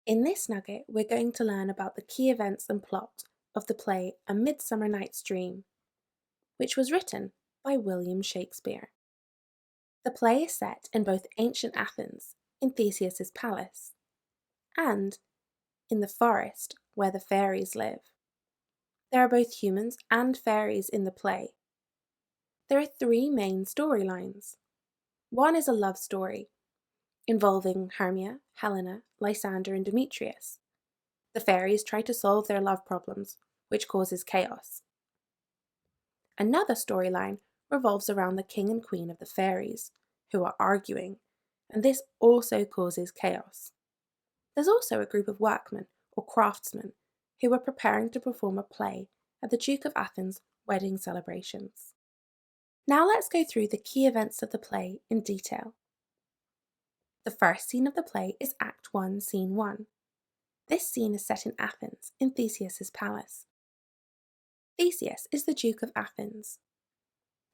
In this nugget, we're going to learn about the key events and plot of the play A Midsummer Night's Dream, which was written by William Shakespeare. The play is set in both ancient Athens, in Theseus's palace, and in the forest where the fairies live. There are both humans and fairies in the play. There are three main storylines. One is a love story involving Hermia, Helena, Lysander, and Demetrius. The fairies try to solve their love problems, which causes chaos. Another storyline revolves around the king and queen of the fairies, who are arguing, and this also causes chaos. There's also a group of workmen, or craftsmen, who are preparing to perform a play at the Duke of Athens' wedding celebrations. Now let's go through the key events of the play in detail. The first scene of the play is Act 1, Scene 1. This scene is set in Athens, in Theseus's palace. Theseus is the Duke of Athens.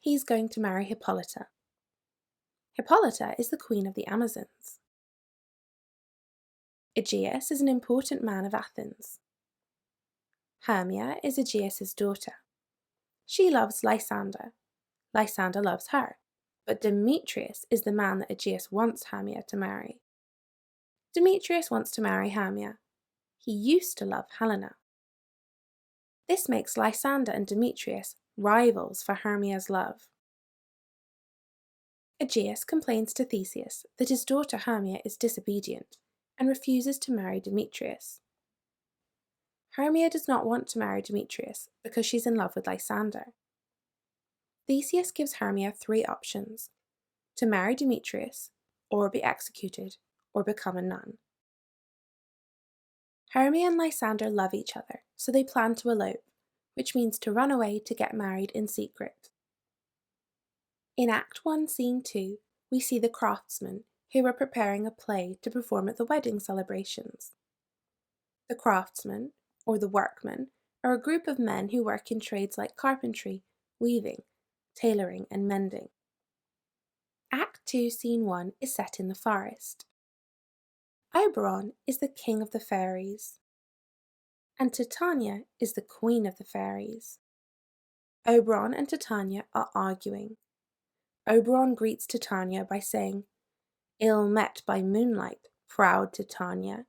He's going to marry Hippolyta. Hippolyta is the queen of the Amazons. Aegeus is an important man of Athens. Hermia is Aegeus's daughter. She loves Lysander. Lysander loves her, but Demetrius is the man that Aegeus wants Hermia to marry. Demetrius wants to marry Hermia. He used to love Helena. This makes Lysander and Demetrius rivals for Hermia's love. Aegeus complains to Theseus that his daughter Hermia is disobedient and refuses to marry Demetrius. Hermia does not want to marry Demetrius because she's in love with Lysander. Theseus gives Hermia three options: to marry Demetrius, or be executed, or become a nun. Hermia and Lysander love each other, so they plan to elope, which means to run away to get married in secret. In Act 1, Scene 2, we see the craftsmen who are preparing a play to perform at the wedding celebrations. The craftsmen, or the workmen, are a group of men who work in trades like carpentry, weaving, tailoring, and mending. Act 2, Scene 1 is set in the forest. Oberon is the king of the fairies, and Titania is the queen of the fairies. Oberon and Titania are arguing. Oberon greets Titania by saying, "Ill met by moonlight, proud Titania,"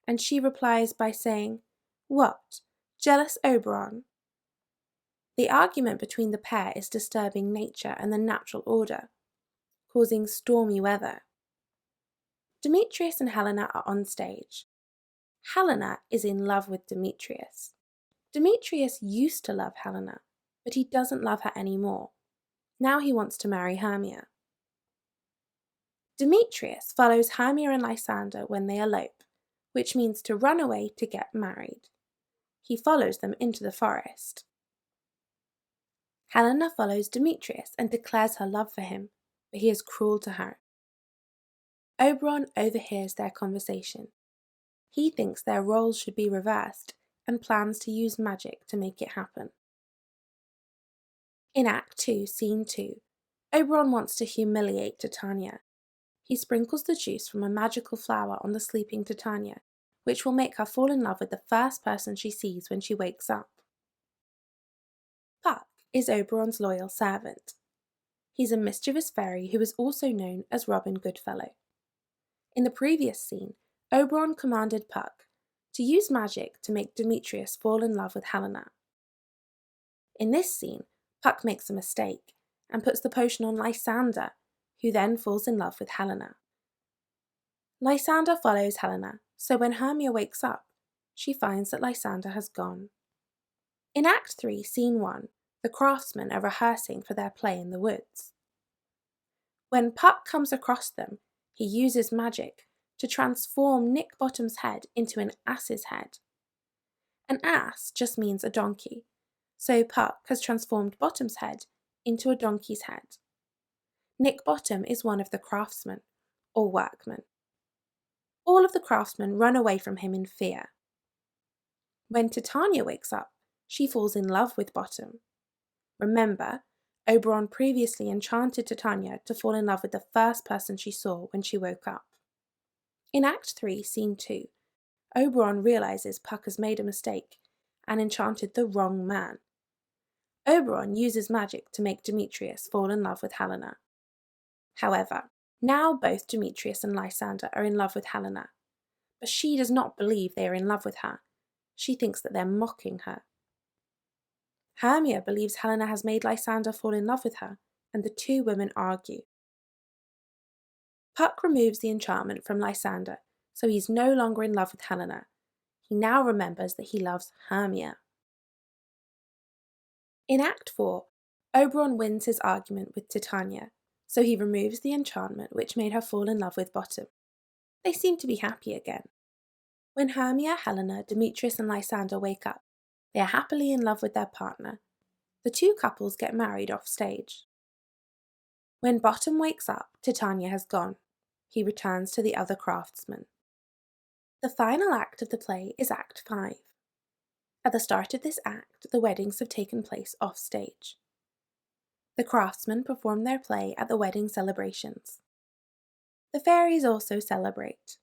and she replies by saying, "What, jealous Oberon?" The argument between the pair is disturbing nature and the natural order, causing stormy weather. Demetrius and Helena are on stage. Helena is in love with Demetrius. Demetrius used to love Helena, but he doesn't love her anymore. Now he wants to marry Hermia. Demetrius follows Hermia and Lysander when they elope, which means to run away to get married. He follows them into the forest. Helena follows Demetrius and declares her love for him, but he is cruel to her. Oberon overhears their conversation. He thinks their roles should be reversed and plans to use magic to make it happen. In Act 2, Scene 2, Oberon wants to humiliate Titania. He sprinkles the juice from a magical flower on the sleeping Titania, which will make her fall in love with the first person she sees when she wakes up. Puck is Oberon's loyal servant. He's a mischievous fairy who is also known as Robin Goodfellow. In the previous scene, Oberon commanded Puck to use magic to make Demetrius fall in love with Helena. In this scene, Puck makes a mistake and puts the potion on Lysander, who then falls in love with Helena. Lysander follows Helena, so when Hermia wakes up, she finds that Lysander has gone. In Act 3, Scene 1, the craftsmen are rehearsing for their play in the woods. When Puck comes across them, he uses magic to transform Nick Bottom's head into an ass's head. An ass just means a donkey, so Puck has transformed Bottom's head into a donkey's head. Nick Bottom is one of the craftsmen, or workmen. All of the craftsmen run away from him in fear. When Titania wakes up, she falls in love with Bottom. Remember, Oberon previously enchanted Titania to fall in love with the first person she saw when she woke up. In Act 3, Scene 2, Oberon realizes Puck has made a mistake and enchanted the wrong man. Oberon uses magic to make Demetrius fall in love with Helena. However, now both Demetrius and Lysander are in love with Helena, but she does not believe they are in love with her. She thinks that they're mocking her. Hermia believes Helena has made Lysander fall in love with her, and the two women argue. Puck removes the enchantment from Lysander, so he's no longer in love with Helena. He now remembers that he loves Hermia. In Act 4, Oberon wins his argument with Titania, so he removes the enchantment which made her fall in love with Bottom. They seem to be happy again. When Hermia, Helena, Demetrius and Lysander wake up, they are happily in love with their partner. The two couples get married off stage. When Bottom wakes up, Titania has gone. He returns to the other craftsmen. The final act of the play is Act 5. At the start of this act, the weddings have taken place off stage. The craftsmen perform their play at the wedding celebrations. The fairies also celebrate.